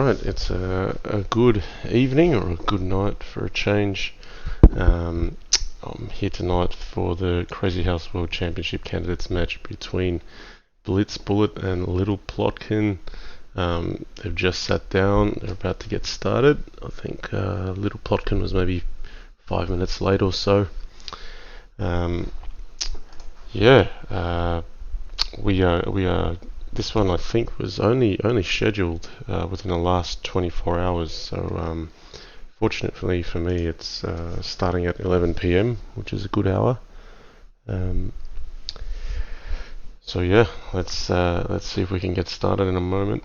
Alright, it's a good evening or a good night for a change. Um, I'm here tonight for the Crazy House World Championship candidates match between Blitzbullet and littleplotkin. They've just sat down, they're about to get started. I think littleplotkin was maybe 5 minutes late or so. Um, yeah, we are. This one I think was only scheduled within the last 24 hours. So fortunately for me, it's starting at 11 p.m., which is a good hour. Um, so yeah, let's see if we can get started in a moment.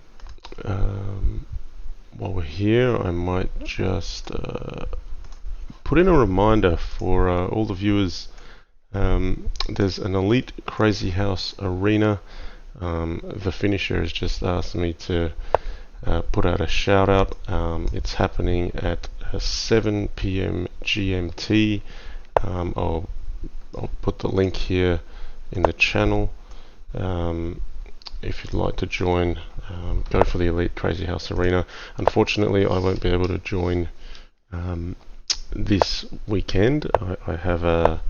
While we're here, I might just put in a reminder for all the viewers. There's an Elite Crazy House Arena. The finisher has just asked me to put out a shout out. It's happening at 7 p.m. GMT. I'll put the link here in the channel. If you'd like to join, go for the Elite Crazy House Arena. Unfortunately, I won't be able to join this weekend. I have a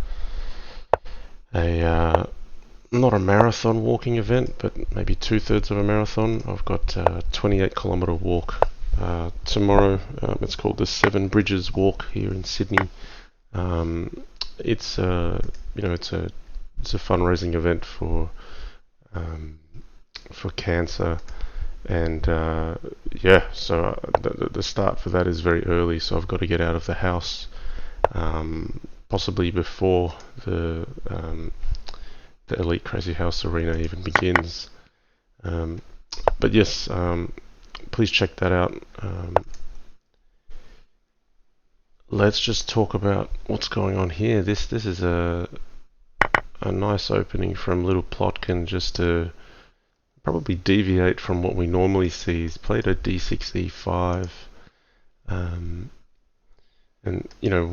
not a marathon walking event, but maybe 2/3 of a marathon. I've got a 28-kilometre walk tomorrow. It's called the Seven Bridges Walk here in Sydney. It's it's a fundraising event for cancer, and so the start for that is very early. So I've got to get out of the house, possibly before the Elite Crazy House Arena even begins. But yes, please check that out. Let's just talk about what's going on here. This is a nice opening from littleplotkin, just to probably deviate from what we normally see. He's played a d6 e5, and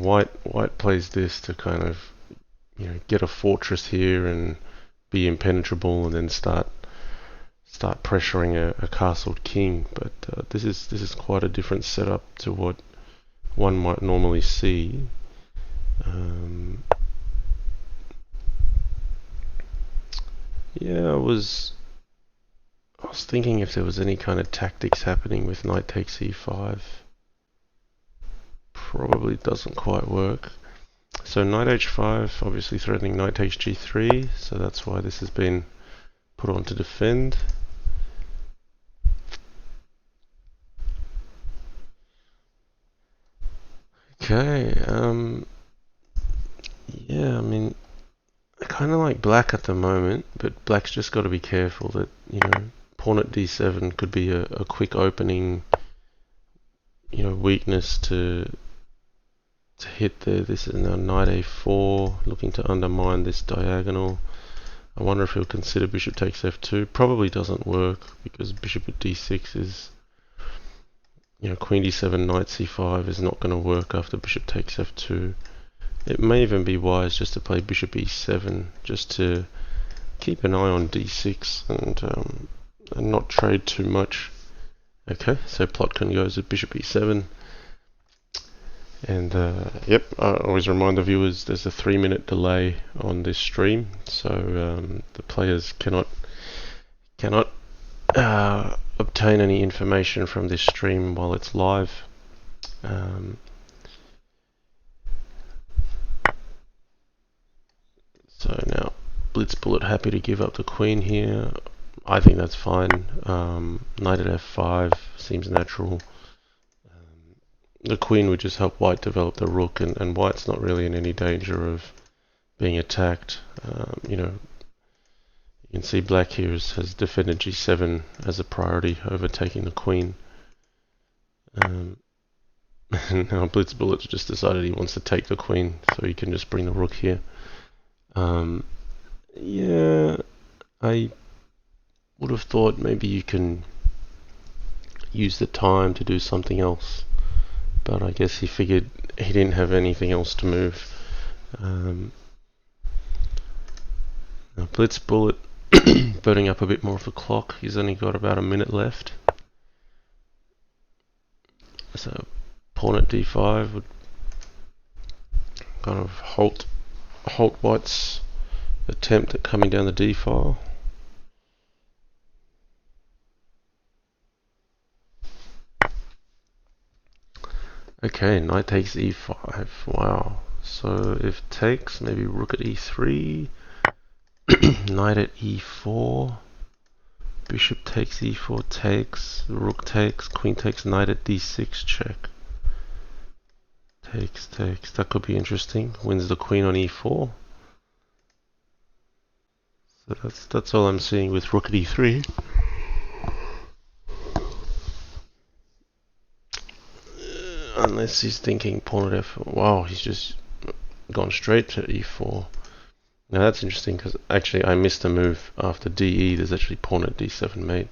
white plays this to kind of get a fortress here and be impenetrable, and then start pressuring a castled king. But this is quite a different setup to what one might normally see. I was thinking if there was any kind of tactics happening with knight takes e5. Probably doesn't quite work. So knight h5, obviously threatening knight takes g3, so that's why this has been put on to defend. Okay, I kind of like black at the moment, but black's just got to be careful that, pawn at d7 could be a quick opening, weakness to hit there. This is now knight a4, looking to undermine this diagonal. I wonder if he'll consider bishop takes f2. Probably doesn't work, because bishop at d6 is, queen d7, knight c5 is not going to work after bishop takes f2. It may even be wise just to play bishop e7, just to keep an eye on d6 and not trade too much. Okay, so Plotkin goes with bishop e7. And I always remind the viewers there's a 3-minute delay on this stream, so the players cannot obtain any information from this stream while it's live. So now blitzbullet happy to give up the queen here. I think that's fine. Knight at f5 seems natural. The queen would just help white develop the rook, and white's not really in any danger of being attacked. You can see black here has defended g7 as a priority over taking the queen. And now blitzbullet's just decided he wants to take the queen, so he can just bring the rook here. I would have thought maybe you can use the time to do something else, but I guess he figured he didn't have anything else to move. Now blitzbullet burning up a bit more of the clock. He's only got about a minute left. So pawn at d5 would kind of halt white's attempt at coming down the d file. Okay, knight takes e5. Wow. So if takes, maybe rook at e3, knight at e4, bishop takes e4 takes, rook takes, queen takes, knight at d6 check. Takes. That could be interesting. Wins the queen on e4. So that's all I'm seeing with rook at e3. Unless he's thinking pawn at f4. Wow, he's just gone straight to e4. Now that's interesting because actually I missed a move after de. There's actually pawn at d7 mate.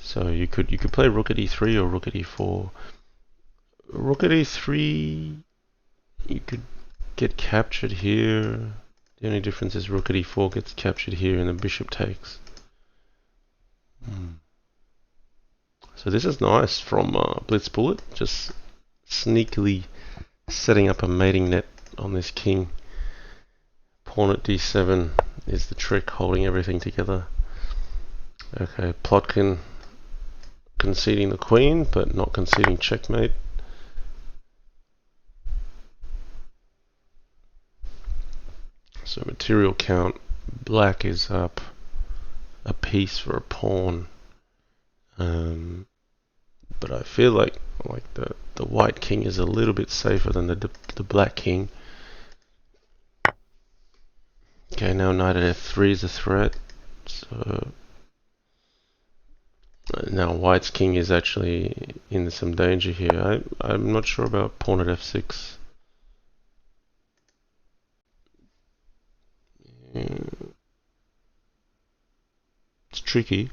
So you could play rook at e3 or rook at e4. Rook at e3, you could get captured here. The only difference is rook at e4 gets captured here and the bishop takes. So this is nice from blitzbullet, just sneakily setting up a mating net on this king. Pawn at d7 is the trick, holding everything together. Okay, Plotkin conceding the queen, but not conceding checkmate. So material count, black is up a piece for a pawn. But I feel like the white king is a little bit safer than the black king. Okay, now knight at f3 is a threat. So now white's king is actually in some danger here. I'm not sure about pawn at f6. It's tricky.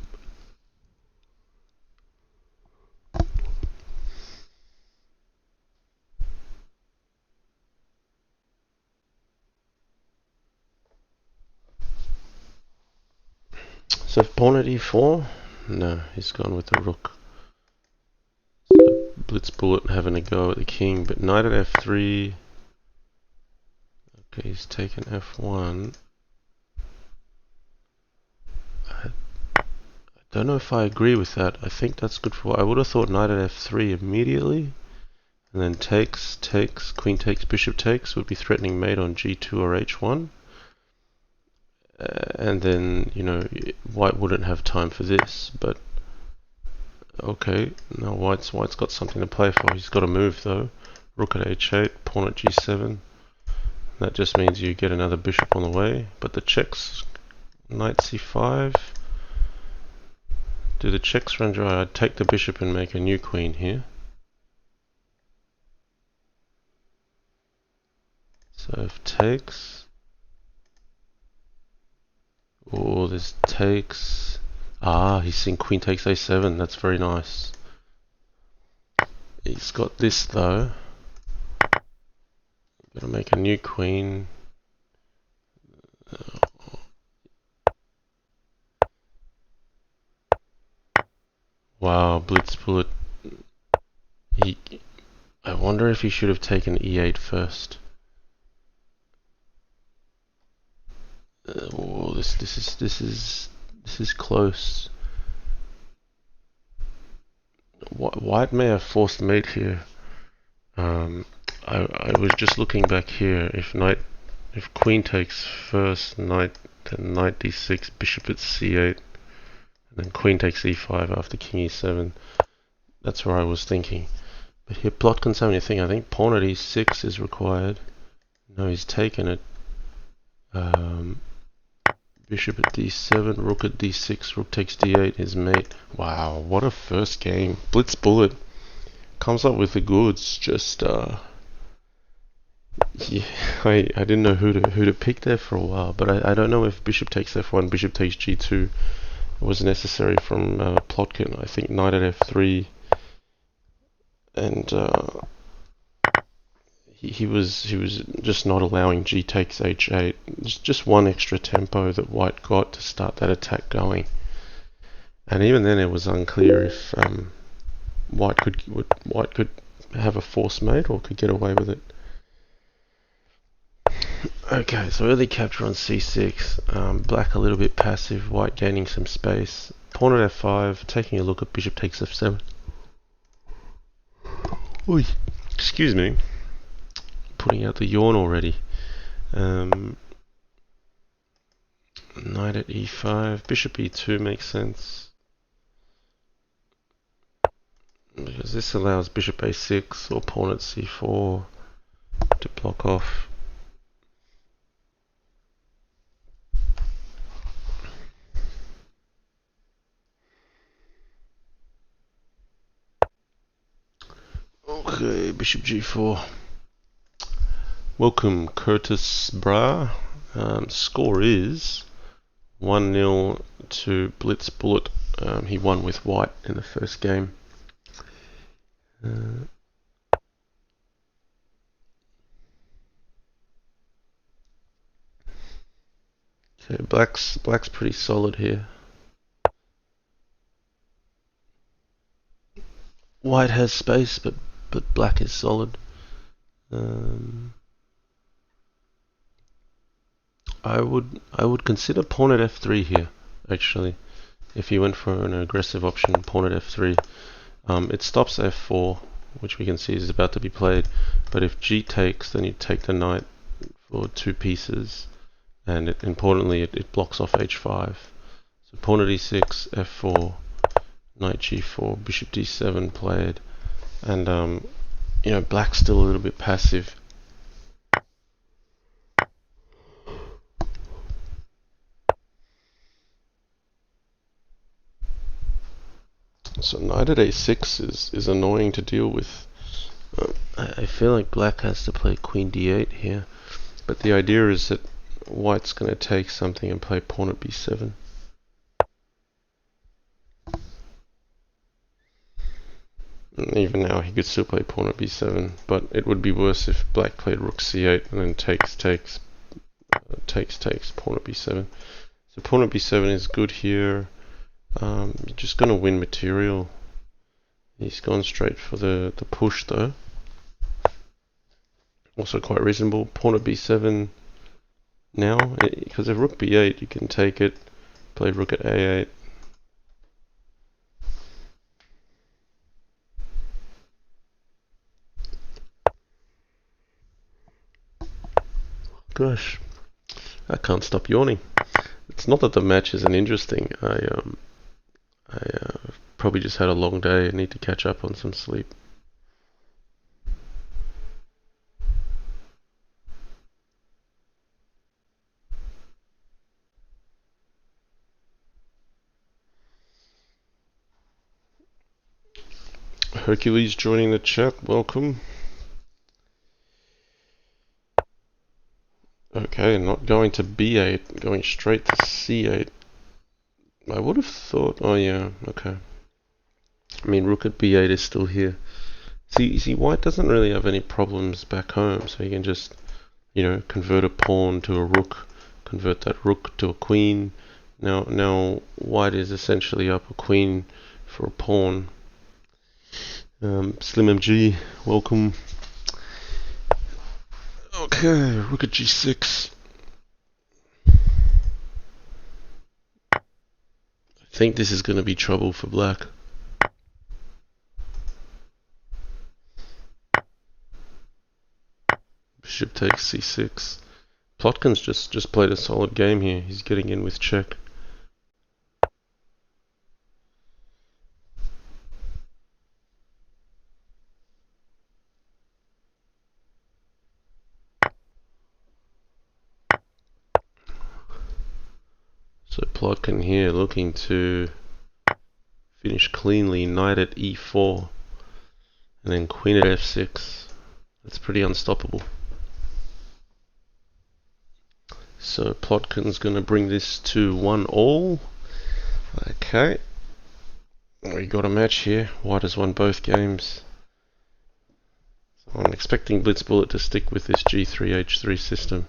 So pawn at e4? No, he's gone with the rook. So blitzbullet having a go at the king, but knight at f3. Okay, he's taken f1. I don't know if I agree with that. I think that's good for. I would have thought knight at f3 immediately, and then takes, queen takes, bishop takes would be threatening mate on g2 or h1. And then, you know, white wouldn't have time for this, but okay, now white's got something to play for. He's got a move though. Rook at h8, pawn at g7. That just means you get another bishop on the way. But the checks, knight c5. Do the checks run dry? I'd take the bishop and make a new queen here. So if takes. Oh, this takes. Ah, he's seen queen takes a7. That's very nice. He's got this though. Gotta make a new queen. Wow, blitzbullet. I wonder if he should have taken e8 first. Oh, this is close. White may have forced mate here. I was just looking back here. If queen takes first, then knight d6, bishop at c8, and then queen takes e5 after king e7. That's where I was thinking. But here Plotkin's having a thing. I think pawn at e6 is required. No, he's taken it. Bishop at d7, rook at d6, rook takes d8, his mate. Wow, what a first game. Blitzbullet comes up with the goods. Just yeah, I didn't know who to pick there for a while, but I don't know if bishop takes f1, bishop takes g2 was necessary from Plotkin. I think knight at f3, and he was just not allowing g takes h8. Just one extra tempo that white got to start that attack going. And even then it was unclear White could have a force mate or could get away with it. Okay, so early capture on c6. Black a little bit passive. White gaining some space. Pawn at f5. Taking a look at bishop takes f7. Oy, excuse me. Putting out the yawn already. Knight at e5. Bishop e2 makes sense. Because this allows bishop a6 or pawn at c4 to block off. Okay, bishop g4. Welcome, Curtis Bra. Score is 1-0 to blitzbullet. He won with white in the first game. Okay, black's pretty solid here. White has space, but black is solid. I would consider pawn at f3 here, actually. If you went for an aggressive option, pawn at f3. It stops f4, which we can see is about to be played. But if g takes, then you take the knight for 2 pieces, and importantly, it blocks off h5. So pawn at e6, f4, knight g4, bishop d7 played, and black's still a little bit passive. So knight at a6 is annoying to deal with. I feel like black has to play queen d8 here, but the idea is that white's going to take something and play pawn at b7. And even now he could still play pawn at b7, but it would be worse if black played rook c8 and then takes, pawn at b7. So pawn at b7 is good here. You're just going to win material. He's gone straight for the push though. Also quite reasonable. Pawn at b7 now, because if rook b8 you can take it, play rook at a8. Gosh, I can't stop yawning. It's not that the match isn't interesting. I probably just had a long day and need to catch up on some sleep. Hercules joining the chat, welcome. Okay, not going to b8, going straight to c8. I would have thought, oh yeah, okay. I mean, rook at b8 is still here. See, white doesn't really have any problems back home, so he can just, convert a pawn to a rook, convert that rook to a queen. Now white is essentially up a queen for a pawn. Slim MG, welcome. Okay, rook at g6. I think this is going to be trouble for black. Bishop takes c6. Plotkin's just played a solid game here. He's getting in with check. So Plotkin here looking to finish cleanly. Knight at e4 and then queen at f6. That's pretty unstoppable. So Plotkin's going to bring this to 1-all. Okay. We got a match here. White has won both games. So I'm expecting blitzbullet to stick with this g3 h3 system.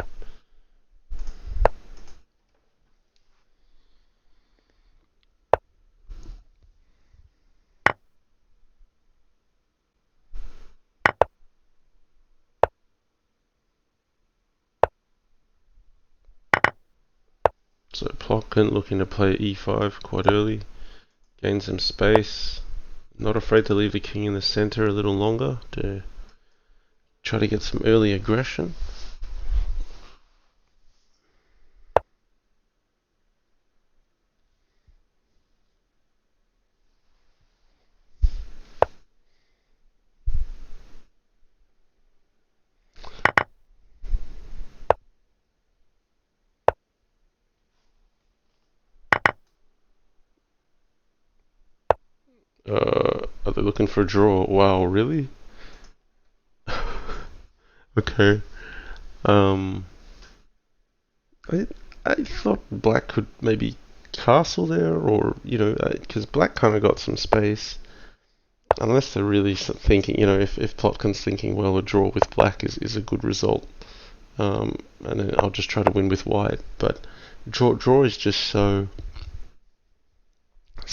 Plotkin looking to play e5 quite early, gain some space. Not afraid to leave the king in the center a little longer to try to get some early aggression. Are they looking for a draw? Wow, really? Okay. Um, I I thought black could maybe castle there, or because black kind of got some space. Unless they're really thinking, if Plotkin's thinking, well, a draw with black is a good result, and then I'll just try to win with white. But draw is just so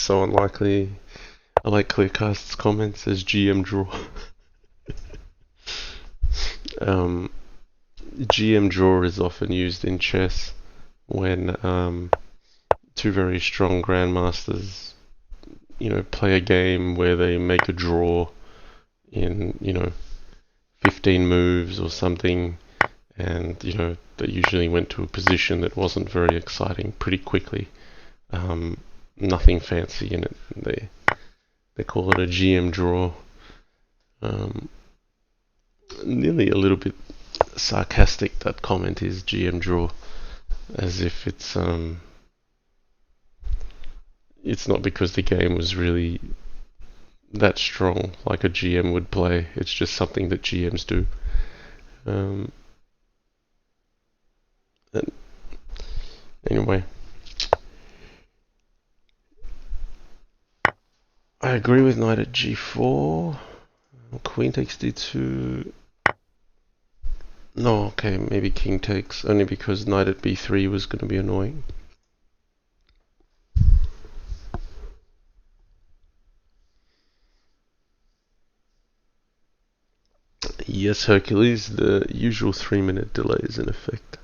unlikely. I like Clearcast's comments as GM draw. GM draw is often used in chess when two very strong grandmasters, play a game where they make a draw in 15 moves or something, and they usually went to a position that wasn't very exciting pretty quickly. Nothing fancy in it. They call it a GM draw. Nearly a little bit sarcastic, that comment is, GM draw, as if it's not because the game was really that strong like a GM would play. It's just something that GMs do. Anyway, I agree with knight at g4. Queen takes d2. No, okay, maybe king takes, only because knight at b3 was going to be annoying. Yes, Hercules, the usual 3-minute delay is in effect.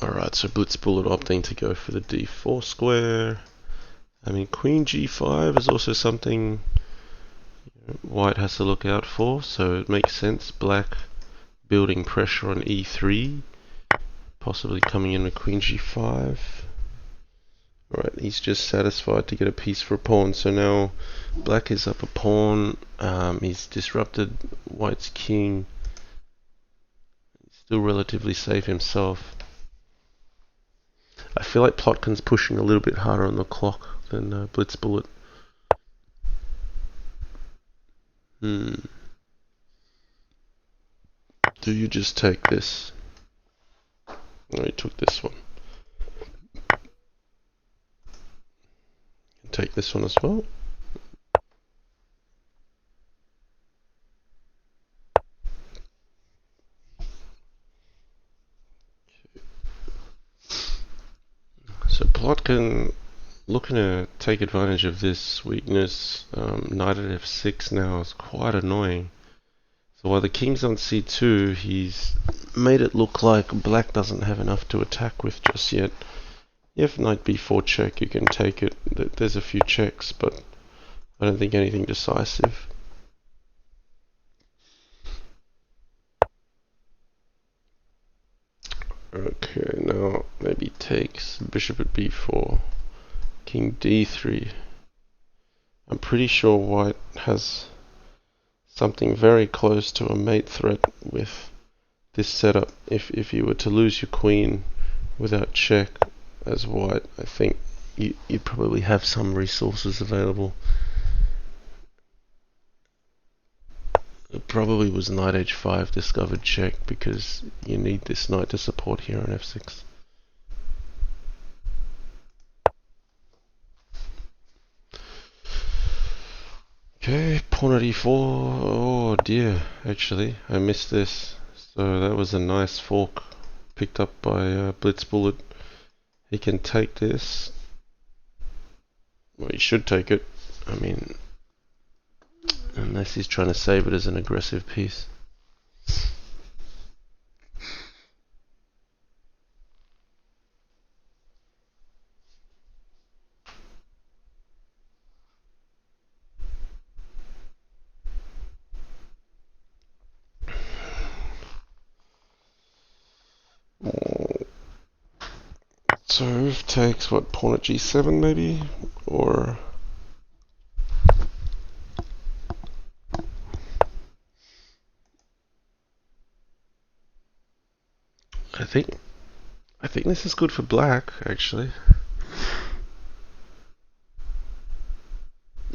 Alright, so blitzbullet opting to go for the d4 square. I mean, queen g5 is also something white has to look out for, so it makes sense. Black building pressure on e3, possibly coming in with queen g5. Alright, he's just satisfied to get a piece for a pawn, so now black is up a pawn. He's disrupted white's king. He's still relatively safe himself. I feel like Plotkin's pushing a little bit harder on the clock than blitzbullet. Do you just take this? No, he took this one. Take this one as well. So Plotkin looking to take advantage of this weakness. Knight at f6 now is quite annoying. So while the king's on c2, he's made it look like black doesn't have enough to attack with just yet. If knight b4 check, you can take it. There's a few checks, but I don't think anything decisive. Okay, now maybe takes bishop at b4, king d3. I'm pretty sure white has something very close to a mate threat with this setup. If you were to lose your queen without check as white, I think you'd probably have some resources available. It probably was knight h5 discovered check, because you need this knight to support here on f6. Okay, pawn at e4. Oh dear, actually, I missed this. So that was a nice fork picked up by blitzbullet. He can take this. Well, he should take it. I mean, unless he's trying to save it as an aggressive piece. So takes what, pawn at g7 maybe, or I think this is good for black actually.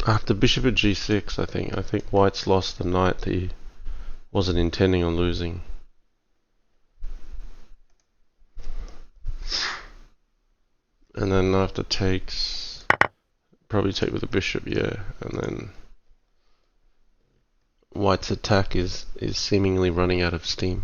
After bishop at g6, I think white's lost the knight that he wasn't intending on losing. And then after takes, probably take with the bishop, yeah, and then white's attack is seemingly running out of steam.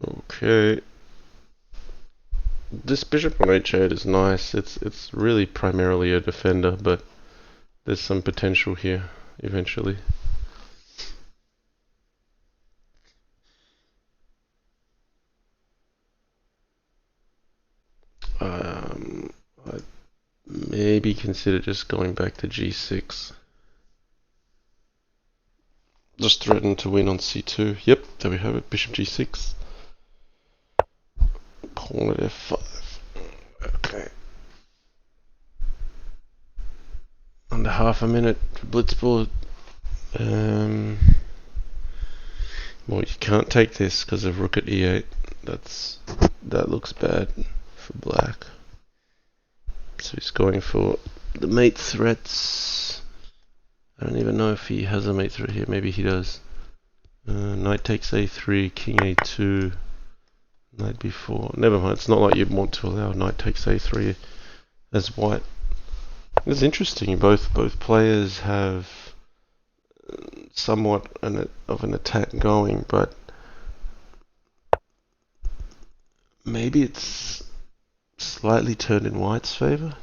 Okay. This bishop on h8 is nice. It's really primarily a defender, but there's some potential here eventually. I'd maybe consider just going back to g6. Just threaten to win on c2. Yep, there we have it. Bishop g6. Pawn at f5. Okay. Under half a minute for blitzbullet. Well, you can't take this because of rook at e8. That looks bad for black. So he's going for the mate threats. I don't even know if he has a mate threat here. Maybe he does. Knight takes a3, king a2, knight b4. Never mind. It's not like you'd want to allow knight takes a3 as white. It's interesting. Both players have somewhat of an attack going, but maybe it's slightly turned in white's favor.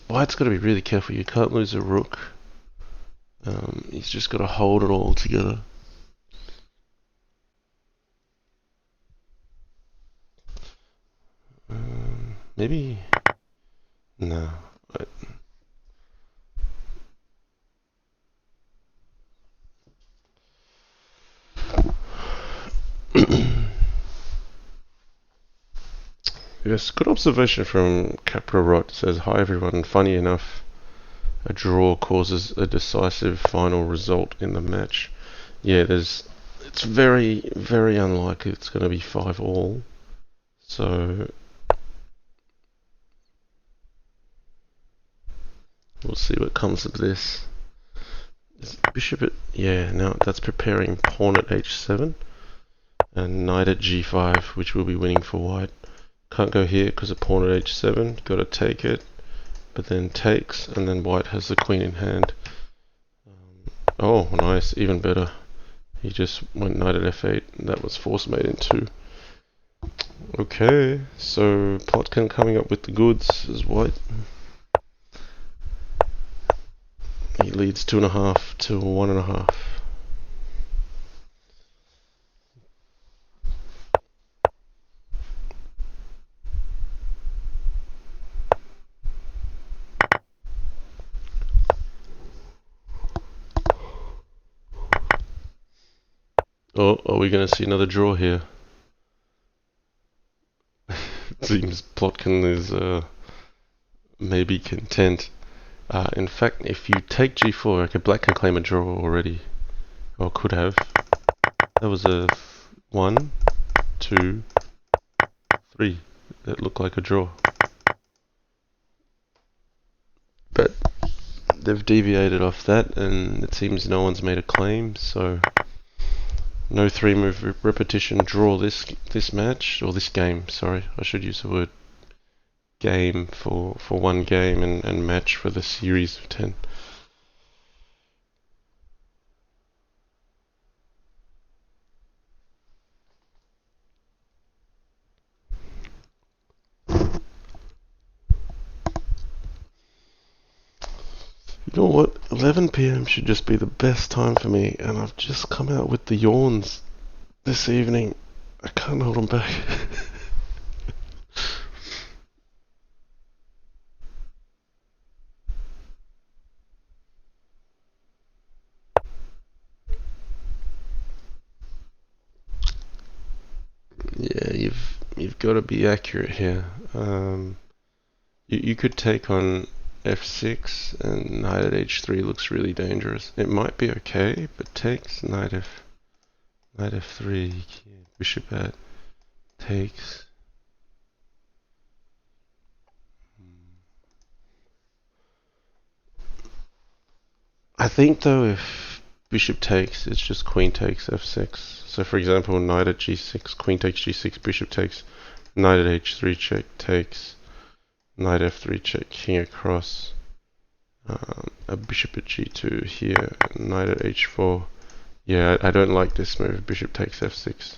White's got to be really careful. You can't lose a rook. He's just got to hold it all together. Maybe no. Yes, good observation from Capra Rot. Says, hi everyone, funny enough, a draw causes a decisive final result in the match. Yeah, it's very, very unlikely it's going to be 5-all. So we'll see what comes of this. Bishop at, yeah, now that's preparing pawn at h7 and knight at g5, which will be winning for white. Can't go here because of pawn at h7. Got to take it, but then takes, and then white has the queen in hand. Oh, nice, even better. He just went knight at f8, and that was force mate in 2. Okay, so Plotkin coming up with the goods as white. He leads 2.5 to 1.5. Oh, are we going to see another draw here? It seems Plotkin is maybe content. In fact, if you take g4, okay, black can claim a draw already. Or could have. That was a 1, 2, 3. That looked like a draw. they've deviated off that, and it seems no one's made a claim, so no 3-move repetition draw this match, or this game, sorry. I should use the word game for one game and match for the series of 10. You know what? 11 PM should just be the best time for me, and I've just come out with the yawns this evening. I can't hold them back. Yeah, you've got to be accurate here. You could take on f6, and knight at h3 looks really dangerous. It might be okay, but takes knight f3, bishop at takes. I think though if bishop takes, it's just queen takes f6. So for example, knight at g6, queen takes g6, bishop takes, knight at h3 check takes, knight f3 check, king across, a bishop at g2 here, knight at h4. Yeah, I don't like this move, bishop takes f6.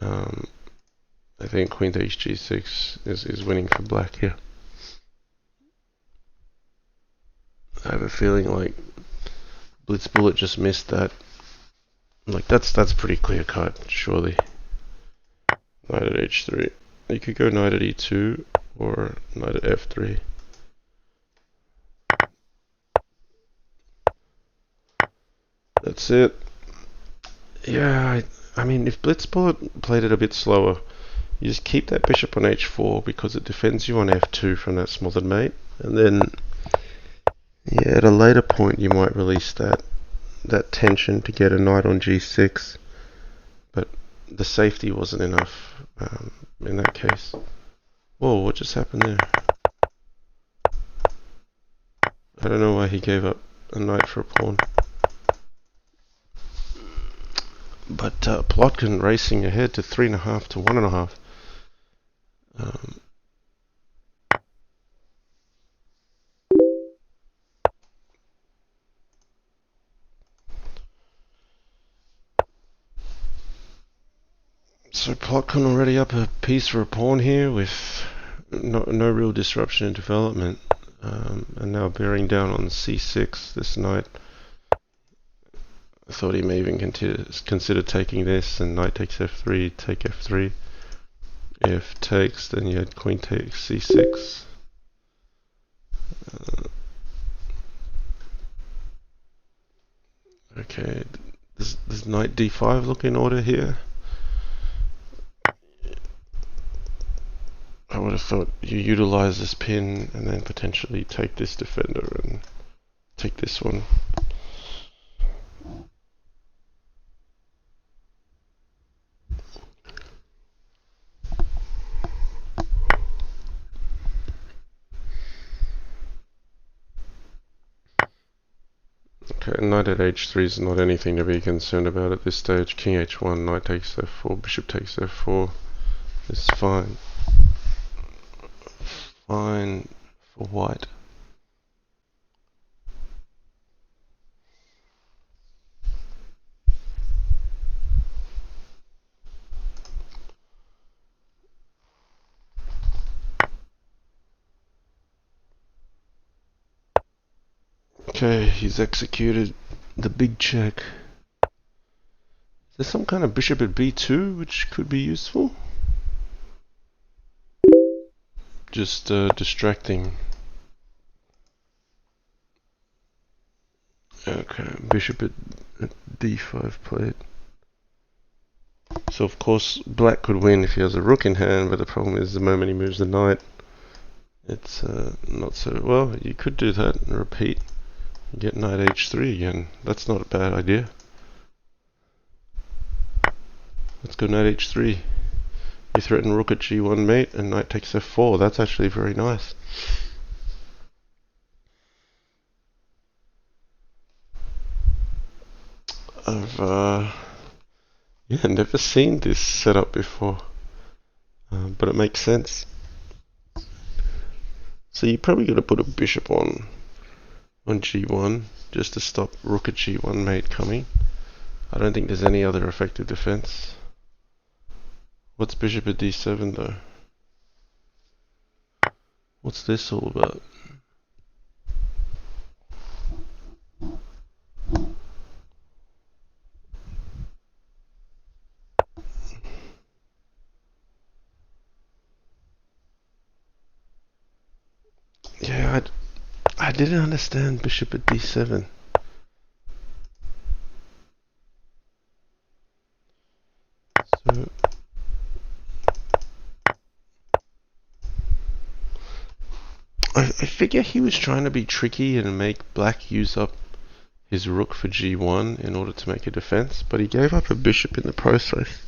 I think queen takes g6 is winning for black here. I have a feeling like blitzbullet just missed that. Like that's pretty clear cut, surely. Knight at h3. You could go knight at e2 or knight at f3. That's it. Yeah, I mean, if blitzbullet played it a bit slower, you just keep that bishop on h4 because it defends you on f2 from that smothered mate, and then yeah, at a later point you might release that tension to get a knight on g6, but the safety wasn't enough in that case. Whoa, what just happened there? I don't know why he gave up a knight for a pawn. But Plotkin racing ahead to 3.5 to 1.5. So Plotkin already up a piece for a pawn here with no real disruption in development, and now bearing down on c6. This knight, I thought he may even consider taking this, and knight takes f3, take f3. If takes, then you had queen takes c6. Okay, does knight d5 look in order here? I would have thought you utilize this pin and then potentially take this defender and take this one. Okay, knight at h3 is not anything to be concerned about at this stage. King h1, knight takes f4, bishop takes f4. This is fine. Fine for white. Okay, he's executed the big check. Is there some kind of bishop at b2 which could be useful? Just distracting. Okay, bishop at d5 played. So of course black could win if he has a rook in hand, but the problem is the moment he moves the knight, it's not so well. You could do that and repeat. Get knight h3 again. That's not a bad idea. Let's go knight h3. You threaten rook at g1 mate and knight takes f4. That's actually very nice. I've never seen this setup before, but it makes sense. So you probably got to put a bishop on g1 just to stop rook at g1 mate coming. I don't think there's any other effective defense. What's bishop at d7 though? What's this all about? Yeah, I didn't understand bishop at d7. So I figure he was trying to be tricky and make black use up his rook for g1 in order to make a defense, but he gave up a bishop in the process.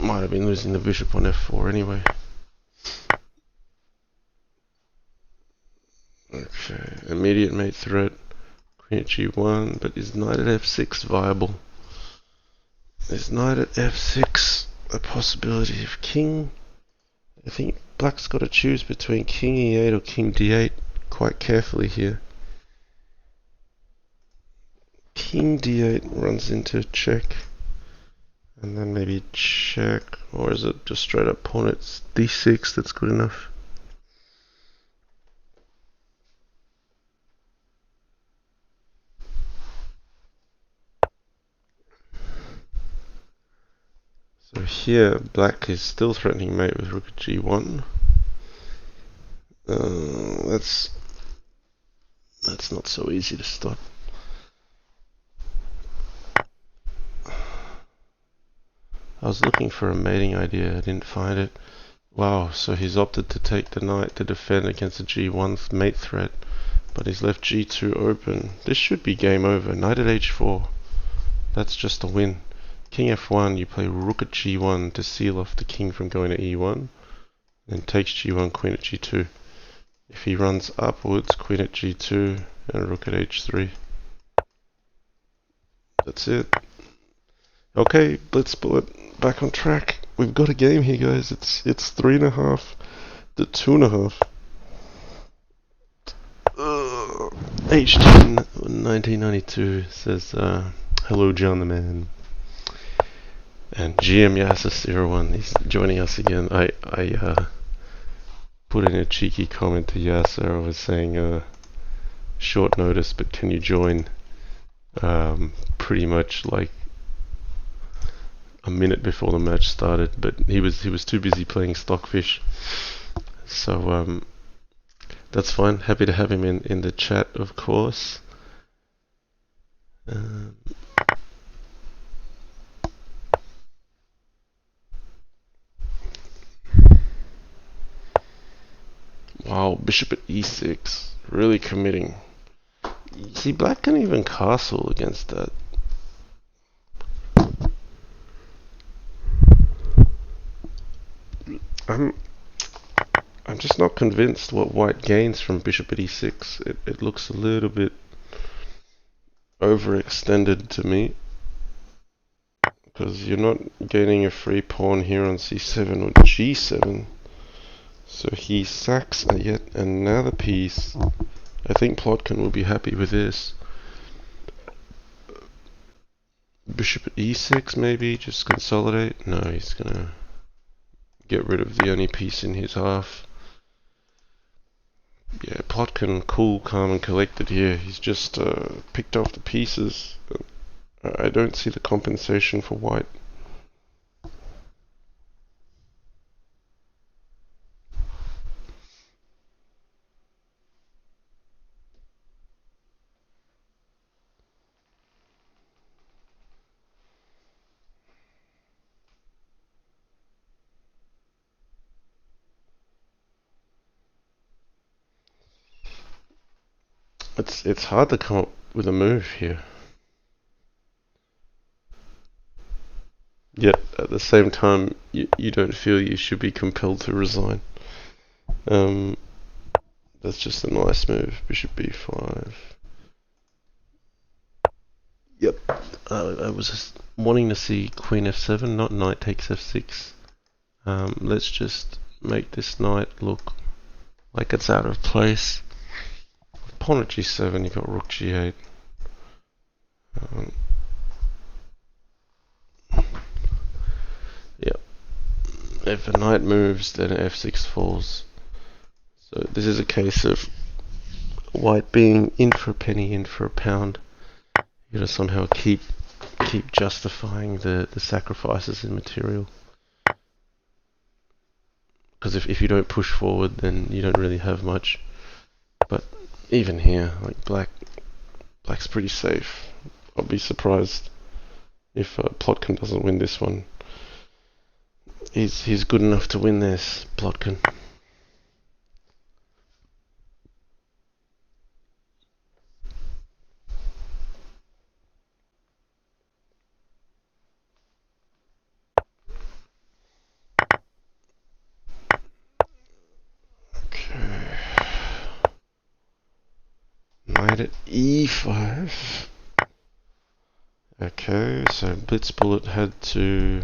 Might have been losing the bishop on f4 anyway. Okay, immediate mate threat, queen at g1, but is knight at f6 viable? Is knight at f6 a possibility of king? I think black's got to choose between king e8 or king d8 quite carefully here. King d8 runs into check, and then maybe check, or is it just straight up pawn at d6 that's good enough? So here, black is still threatening mate with rook at g1. That's not so easy to stop. I was looking for a mating idea, I didn't find it. Wow, so he's opted to take the knight to defend against the g1 mate threat, but he's left g2 open. This should be game over. Knight at h4. That's just a win. King f1, you play rook at g1 to seal off the king from going to e1, then takes g1, queen at g2. If he runs upwards, queen at g2 and rook at h3. That's it. Okay, blitzbullet, back on track. We've got a game here, guys. It's 3.5 to 2.5. H10 1992 says, hello John the man. And GM Yasser01, he's joining us again. I put in a cheeky comment to Yasser. I was saying, short notice, but can you join? Pretty much like a minute before the match started, but he was too busy playing Stockfish. So that's fine. Happy to have him in the chat, of course. Wow, bishop at e6, really committing. See, black can even castle against that. I'm just not convinced what white gains from bishop at e6. It looks a little bit overextended to me, because you're not gaining a free pawn here on c7 or g7. So he sacks yet another piece. I think Plotkin will be happy with this. Bishop at e6 maybe, just consolidate. No, he's gonna get rid of the only piece in his half. Yeah, Plotkin, cool, calm and collected here. He's just picked off the pieces. I don't see the compensation for white. It's hard to come up with a move here. Yet at the same time, you don't feel you should be compelled to resign. That's just a nice move. Bishop b5. I was just wanting to see queen f7, not knight takes f6. Let's just make this knight look like it's out of place. Pawn at g7, you got rook g8. Yep. If a knight moves, then f6 falls. So this is a case of white being in for a penny, in for a pound. You gotta somehow keep justifying the sacrifices in material. Because if you don't push forward, then you don't really have much. But even here, like black's pretty safe. I'll be surprised if Plotkin doesn't win this one. He's good enough to win this, Plotkin. Okay. Knight at e5. Okay, so blitzbullet had to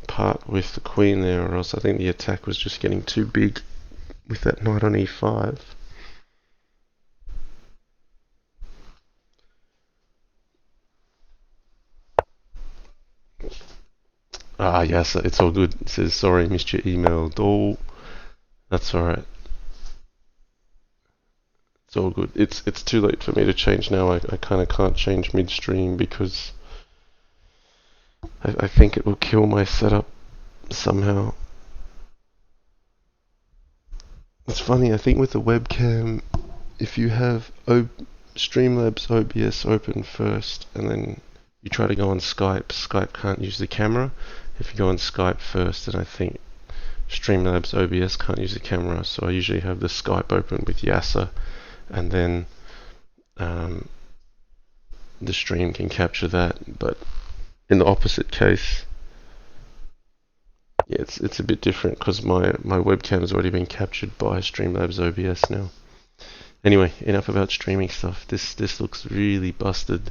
part with the queen there, or else I think the attack was just getting too big with that knight on e5. Ah, yes, it's all good. It says, sorry, missed your email. Oh, that's alright. It's all good. It's too late for me to change now. I kind of can't change midstream because I think it will kill my setup somehow. It's funny, I think with the webcam, if you have Streamlabs OBS open first and then you try to go on Skype, Skype can't use the camera. If you go on Skype first, then I think Streamlabs OBS can't use the camera, so I usually have the Skype open with Yasser, and then the stream can capture that. But in the opposite case, yeah, it's a bit different because my webcam has already been captured by Streamlabs OBS now. Anyway, enough about streaming stuff. This looks really busted.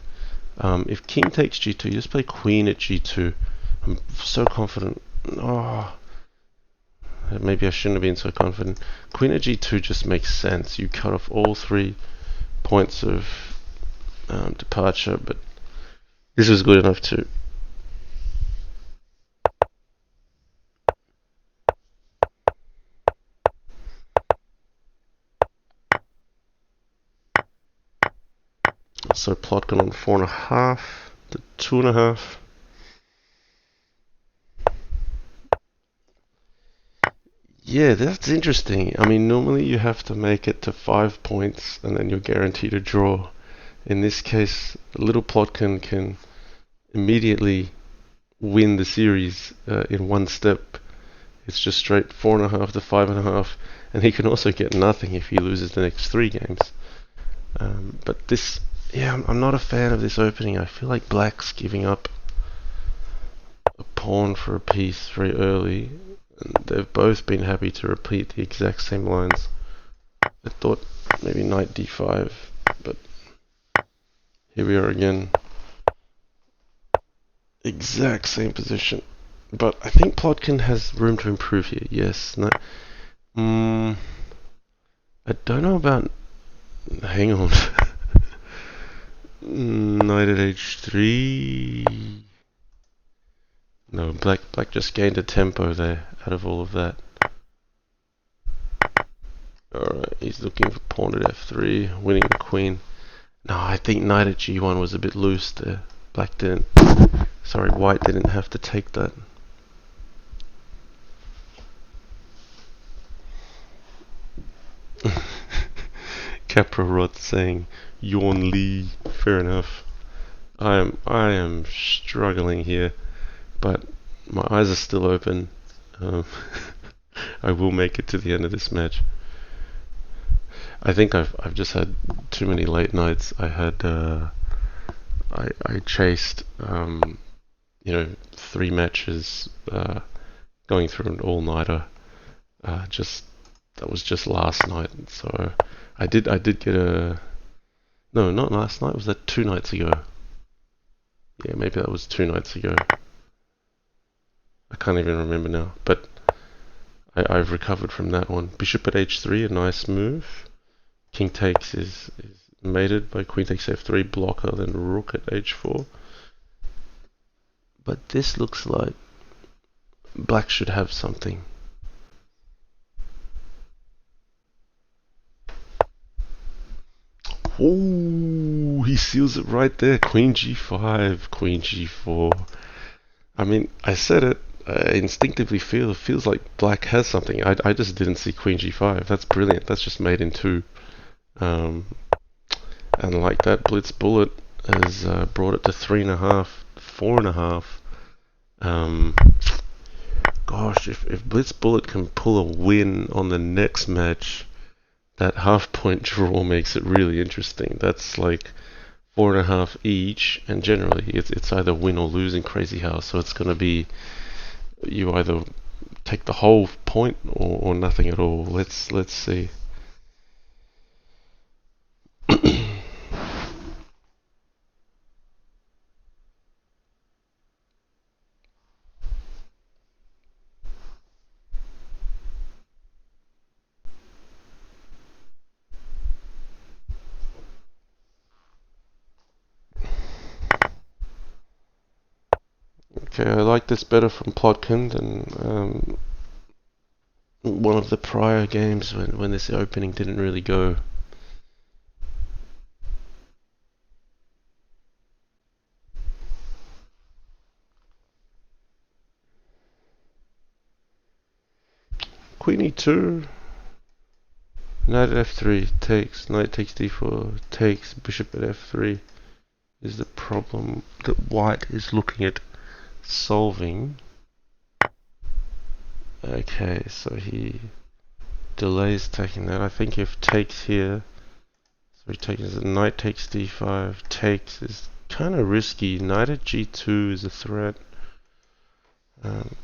If king takes g2, you just play queen at g2. I'm so confident. Oh, maybe I shouldn't have been so confident. Queen at g2 just makes sense. You cut off all 3 points of departure, but this was good enough too. So Plotkin on 4.5 to 2.5. Yeah, that's interesting. I mean, normally you have to make it to 5 points and then you're guaranteed a draw. In this case, Little Plotkin can immediately win the series in one step. It's just straight 4.5 to 5.5, and he can also get nothing if he loses the next 3 games. But this, yeah, I'm not a fan of this opening. I feel like black's giving up a pawn for a piece very early. They've both been happy to repeat the exact same lines. I thought maybe knight d5, but here we are again. Exact same position. But I think Plotkin has room to improve here. Yes. No. I don't know about... Hang on. Knight at h3... No, black just gained a tempo there out of all of that. Alright, he's looking for pawn at f3, winning the queen. No, I think knight at g1 was a bit loose there. White didn't have to take that. Caprarot saying, Yawn Lee, fair enough. I am struggling here, but my eyes are still open. I will make it to the end of this match. I think I've just had too many late nights. I had I chased 3 matches, going through an all-nighter. That was just last night. So I did get a... No, not last night. Was that 2 nights ago? Yeah, maybe that was 2 nights ago. I can't even remember now, but I've recovered from that one. Bishop at h3, a nice move. King takes is mated by queen takes f3, blocker, then rook at h4. But this looks like black should have something. Oh, he seals it right there. Queen g5, queen g4. I mean, I said it. I instinctively feels like black has something. I just didn't see queen g5. That's brilliant. That's just made in two. And like that, blitz bullet has brought it to 3.5, 4.5. Gosh, if blitz bullet can pull a win on the next match, that half-point draw makes it really interesting. That's like 4.5 each, and generally it's either win or lose in Crazy House. So it's going to be you either take the whole point or nothing at all. Let's see. Okay, I like this better from Plotkin than one of the prior games when this opening didn't really go. Queen e2, knight at f3 takes, knight takes d4 takes, bishop at f3 is the problem that white is looking at solving. Okay, so he delays taking that. I think if takes here, so he takes knight takes d5, takes is kind of risky. Knight at g2 is a threat.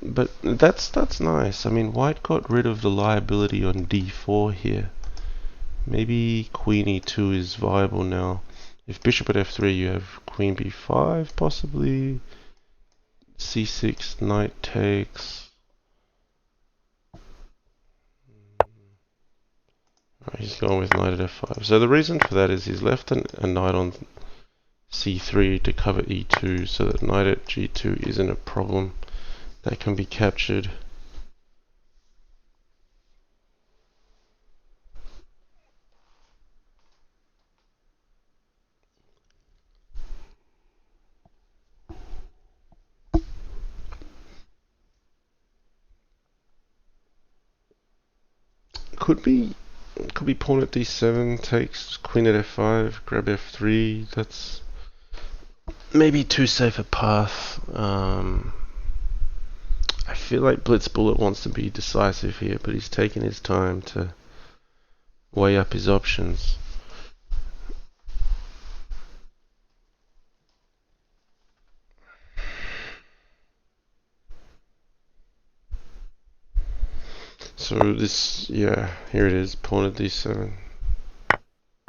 But that's nice. I mean, white got rid of the liability on d4 here. Maybe queen e2 is viable now. If bishop at f3, you have queen b5 possibly. c6, knight takes. Right, he's going with knight at f5. So the reason for that is he's left a knight on c3 to cover e2, so that knight at g2 isn't a problem that can be captured. Could be pawn at d7 takes, queen at f5, grab f3. That's maybe too safe a path. I feel like blitzbullet wants to be decisive here, but he's taking his time to weigh up his options. So this, yeah, here it is, pawn at d7.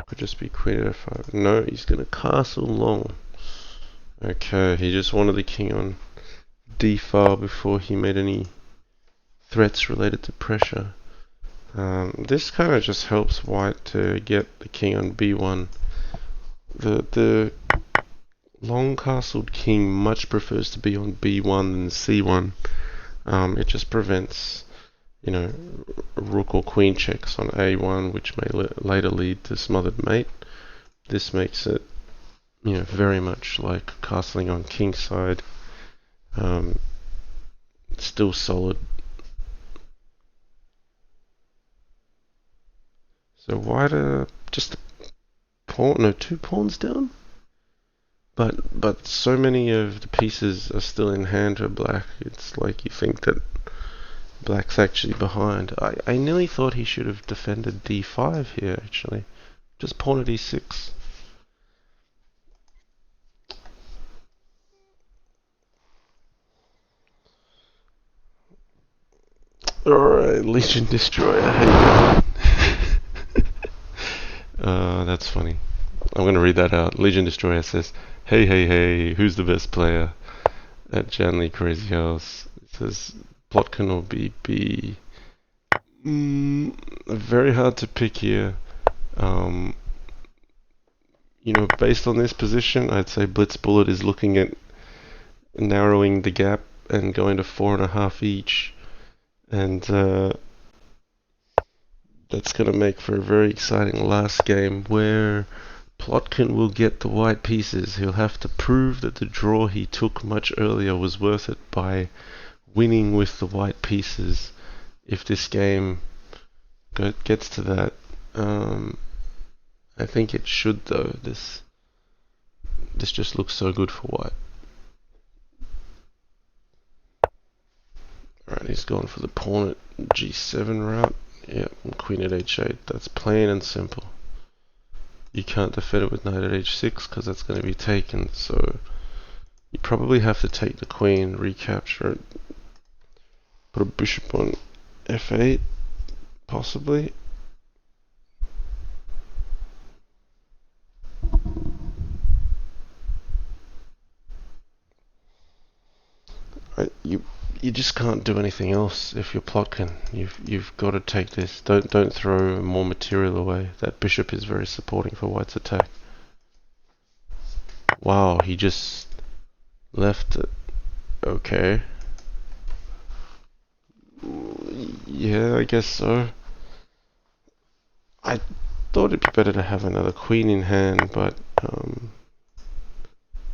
Could just be queen at f5. No, he's going to castle long. Okay, he just wanted the king on d-file before he made any threats related to pressure. This kind of just helps white to get the king on b1. The long castled king much prefers to be on b1 than c1. It just prevents, you know, rook or queen checks on a1, which may later lead to smothered mate. This makes it, you know, very much like castling on king side. Still solid. So white just a pawn, no, 2 pawns down. But so many of the pieces are still in hand for black. It's like you think that black's actually behind. I nearly thought he should have defended d5 here, actually. Just pawn at e6. Alright, Legion Destroyer, how you doing? That's funny. I'm going to read that out. Legion Destroyer says, Hey, hey, hey, who's the best player at Janley Crazy House? It says Plotkin or BB. Very hard to pick here. You know, based on this position, I'd say blitzbullet is looking at narrowing the gap and going to 4.5 each. And that's going to make for a very exciting last game where Plotkin will get the white pieces. He'll have to prove that the draw he took much earlier was worth it by winning with the white pieces. If this game gets to that, I think it should though. This just looks so good for white. Alright, he's gone for the pawn at g7 route. Yep, and queen at h8. That's plain and simple. You can't defend it with knight at h6 because that's going to be taken, so you probably have to take the queen, recapture it, put a bishop on f8, possibly. You just can't do anything else if you're Plotkin. You've got to take this. Don't throw more material away. That bishop is very supporting for white's attack. Wow, he just left it. Okay. Yeah, I guess so. I thought it'd be better to have another queen in hand, but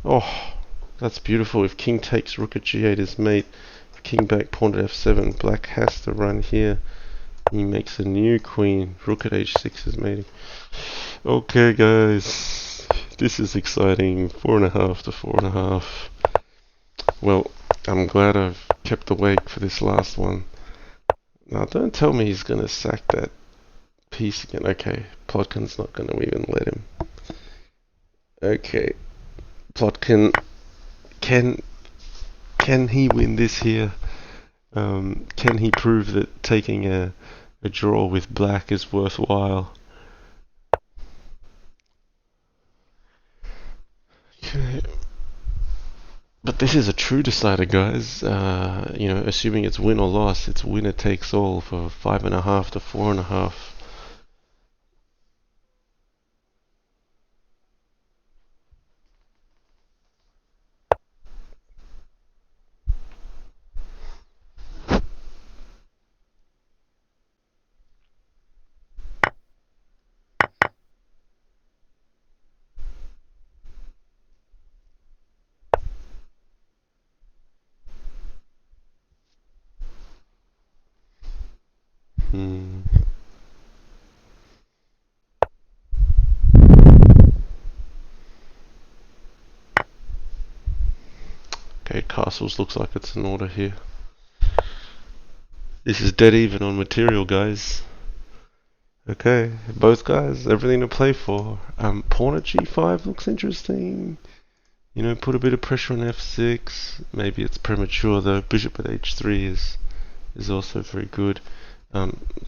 oh, that's beautiful. If king takes rook at g8 is mate. If king back pawn at f7, black has to run here. He makes a new queen. Rook at h6 is mating. Okay, guys, this is exciting. 4.5 to 4.5. Well, I'm glad I've kept awake for this last one. Now, don't tell me he's gonna sack that piece again. Okay, Plotkin's not gonna even let him. Okay, Plotkin, can he win this here? Can he prove that taking a draw with black is worthwhile? Okay. But this is a true decider, guys. You know, assuming it's win or loss, it's winner takes all for 5.5 to 4.5. Okay, castles looks like it's in order here. This is dead even on material, guys. Okay, both guys, everything to play for. Pawn at g5 looks interesting. You know, put a bit of pressure on f6. Maybe it's premature though. Bishop at h3 is also very good.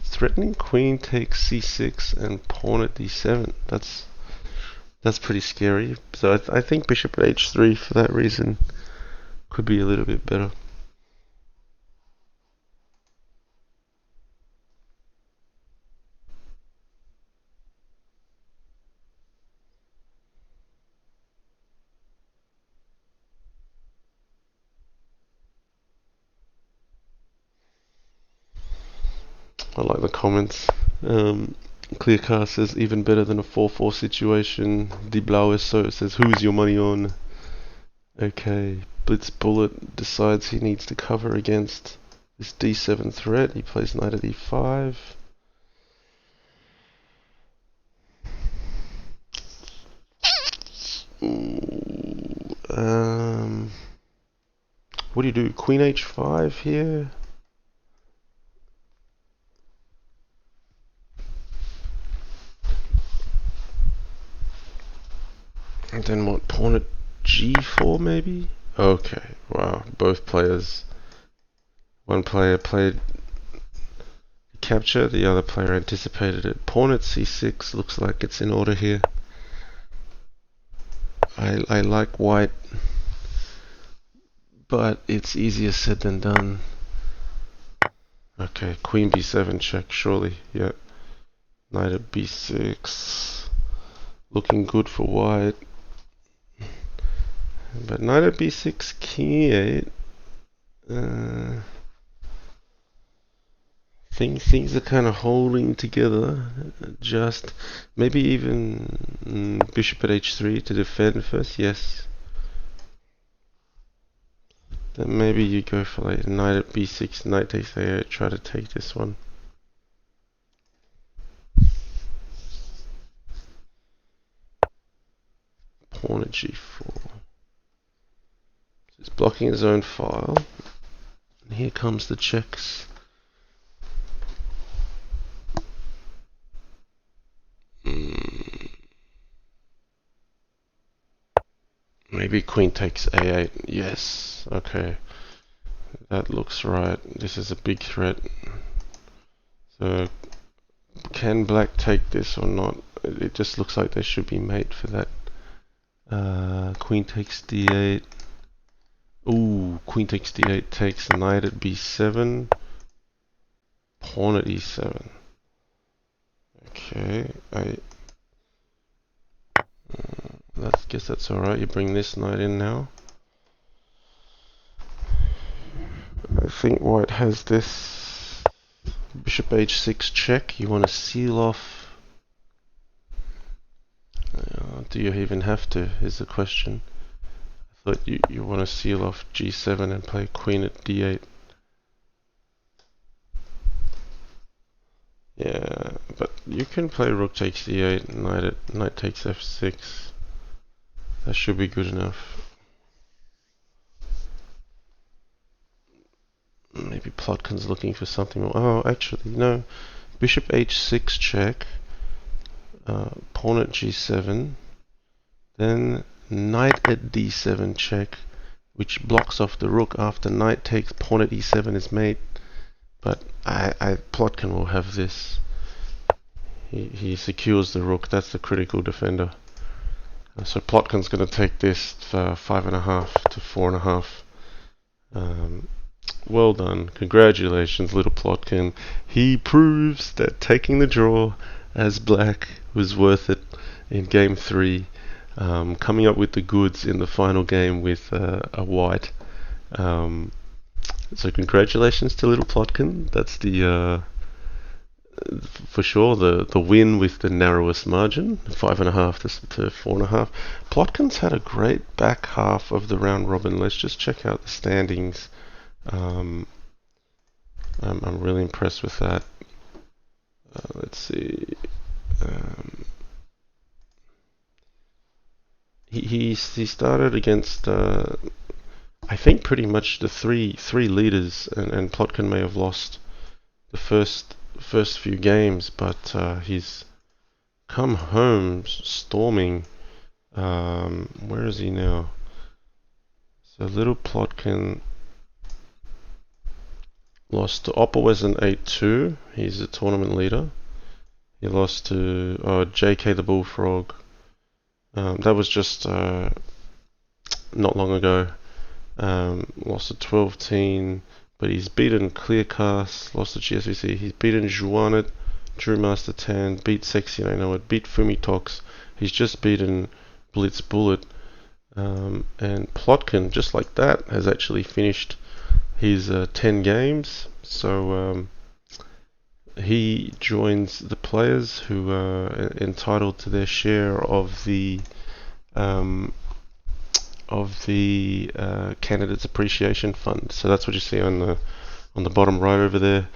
Threatening queen takes c6 and pawn at d7. That's pretty scary. So I think bishop at h3 for that reason could be a little bit better. I like the comments. Clearcast says even better than a 4-4 situation. Die Blaue So says who is your money on? Okay, blitzbullet decides he needs to cover against this d7 threat. He plays knight at e5. What do you do? Queen h5 here? And then what? Pawn at g4 maybe? Okay, wow. Both players. One player played capture, the other player anticipated it. Pawn at c6 looks like it's in order here. I like white, but it's easier said than done. Okay, queen b7 check, surely. Yeah. Knight at b6. Looking good for white. But knight at b6, king e8. Things are kind of holding together. Just maybe even bishop at h3 to defend first. Yes. Then maybe you go for like knight at b6, knight takes a8. Try to take this one. Pawn at g4. He's blocking his own file. And here comes the checks. Maybe queen takes a8. Yes. Okay. That looks right. This is a big threat. So, can black take this or not? It just looks like they should be mate for that. Queen takes d8. Ooh, queen takes d8 takes knight at b7. Pawn at e7. Okay, I guess that's alright. You bring this knight in now. I think white has this bishop h6 check. You want to seal off. Do you even have to, is the question. I thought you want to seal off g7 and play queen at d8. Yeah, but you can play rook takes d8, knight takes f6. That should be good enough. Maybe Plotkin's looking for something more. Oh, actually, no. Bishop h6 check. Pawn at g7. Then knight at d7 check, which blocks off the rook after knight takes pawn at e7 is mate. But Plotkin will have this. He secures the rook. That's the critical defender. So Plotkin's going to take this for 5.5 to 4.5. Well done. Congratulations, little Plotkin. He proves that taking the draw as black was worth it in game 3. Coming up with the goods in the final game with a white. So congratulations to little Plotkin. That's the for sure the win with the narrowest margin, 5.5 to 4.5. Plotkin's had a great back half of the round robin. Let's just check out the standings. I'm really impressed with that. Let's see. He started against I think pretty much the three leaders, and Plotkin may have lost the first few games, but he's come home storming. Where is he now? So little Plotkin lost to Opperwesen 8-2. He's a tournament leader. He lost to JK the Bullfrog. That was just not long ago. Lost to 12-teen, but he's beaten Clearcast, lost to CWC. He's beaten Juanet, Drew Master Tan, beat Sexy I Know It, beat Fumitox. He's just beaten blitzbullet. And Plotkin, just like that, has actually finished his 10 games. So he joins the players who are entitled to their share of the Candidates Appreciation Fund. So that's what you see on the bottom right over there.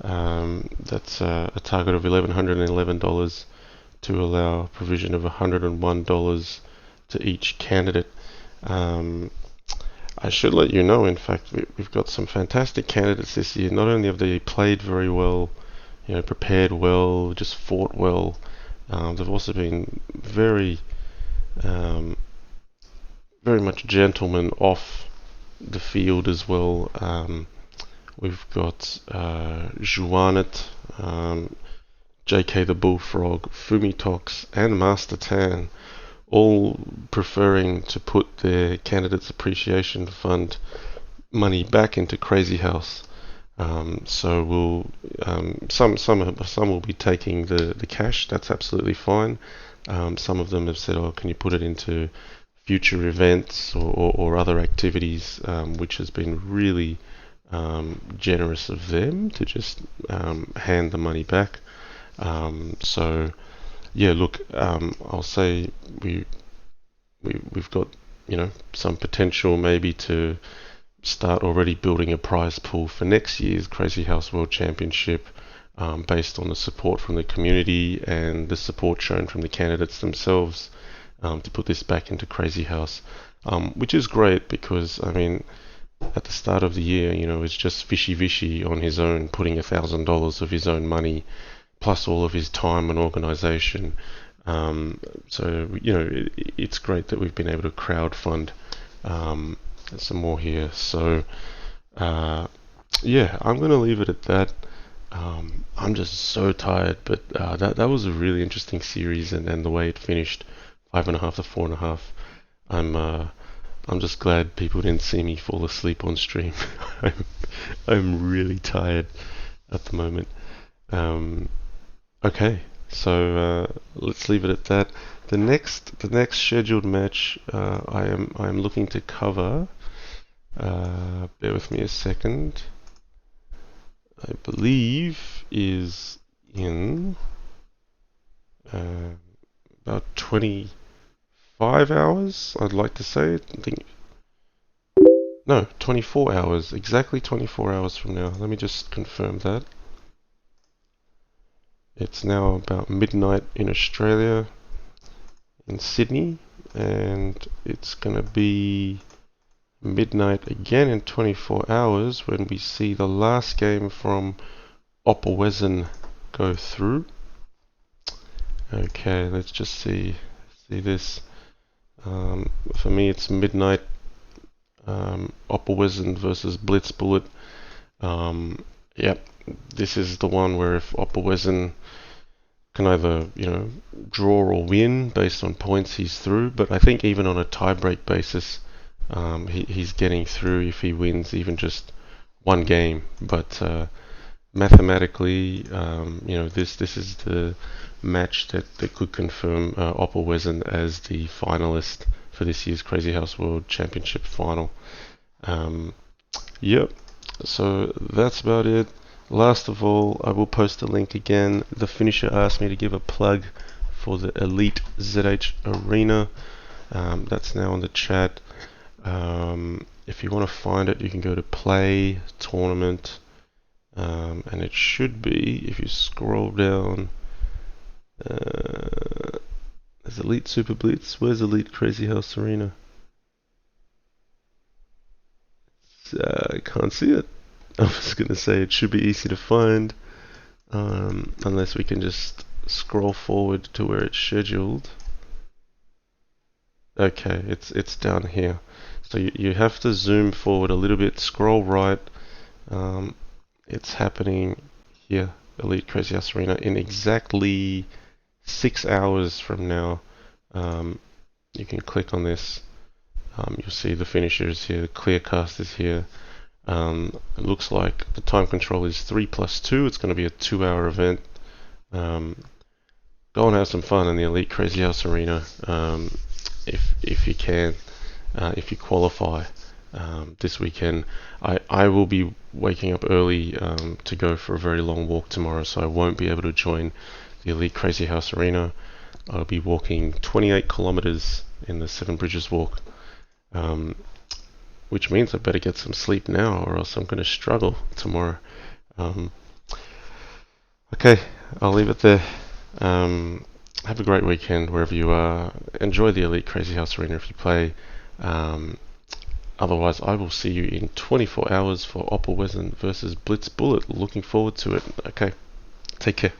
That's a target of $1,111 to allow provision of $101 to each candidate. I should let you know, in fact, we've got some fantastic candidates this year. Not only have they played very well, prepared well, just fought well, they've also been very much gentlemen off the field as well. We've got Juanet, JK the Bullfrog, Fumitox, and Master Tan all preferring to put their candidates appreciation fund money back into Crazy House. So we'll some will be taking the cash. That's absolutely fine. Some of them have said, "Oh, can you put it into future events or other activities?" Which has been really generous of them to just hand the money back. So yeah, look, I'll say we've got some potential maybe to start already building a prize pool for next year's Crazy House World Championship, based on the support from the community and the support shown from the candidates themselves, to put this back into Crazy House, which is great because, I mean, at the start of the year, it's just Fishy Vishy on his own, putting $1,000 of his own money, plus all of his time and organisation. So, it's great that we've been able to crowdfund some more here. So, yeah, I'm going to leave it at that. I'm just so tired, but that was a really interesting series, and the way it finished, 5.5 to 4.5. I'm just glad people didn't see me fall asleep on stream. I'm really tired at the moment. Okay, so let's leave it at that. The next scheduled match I am looking to cover. Bear with me a second. I believe is in about 25 hours. I'd like to say. I think no, 24 hours. Exactly 24 hours from now. Let me just confirm that. It's now about midnight in Australia, in Sydney, and it's gonna be midnight again in 24 hours when we see the last game from Opperwesen go through. Okay, let's just see this. For me, it's midnight. Opperwesen versus blitzbullet. Yep, this is the one where if Opperwesen can either draw or win based on points, he's through. But I think even on a tiebreak basis, he's getting through if he wins even just one game. But mathematically, this is the match that could confirm Opperwesen as the finalist for this year's Crazy House World Championship final. Yep, so that's about it. Last of all, I will post a link again. The finisher asked me to give a plug for the Elite ZH Arena. That's now in the chat. If you want to find it, you can go to Play Tournament, and it should be, if you scroll down, there's Elite Super Blitz. Where's Elite Crazy House Arena? I can't see it. I was going to say it should be easy to find, unless we can just scroll forward to where it's scheduled. Okay, it's down here. So you have to zoom forward a little bit, scroll right. It's happening here, Elite Crazy House Arena, in exactly 6 hours from now. You can click on this. You'll see the finisher is here, the clearcast is here. It looks like the time control is 3+2. It's going to be a 2-hour event. Go and have some fun in the Elite Crazy House Arena, if you can, if you qualify this weekend. I will be waking up early to go for a very long walk tomorrow, so I won't be able to join the Elite Crazy House Arena. I'll be walking 28 kilometers in the Seven Bridges Walk, which means I better get some sleep now, or else I'm going to struggle tomorrow. Okay, I'll leave it there. Have a great weekend wherever you are. Enjoy the Elite Crazy House Arena if you play. Otherwise, I will see you in 24 hours for Opperwesen versus blitzbullet. Looking forward to it. Okay, take care.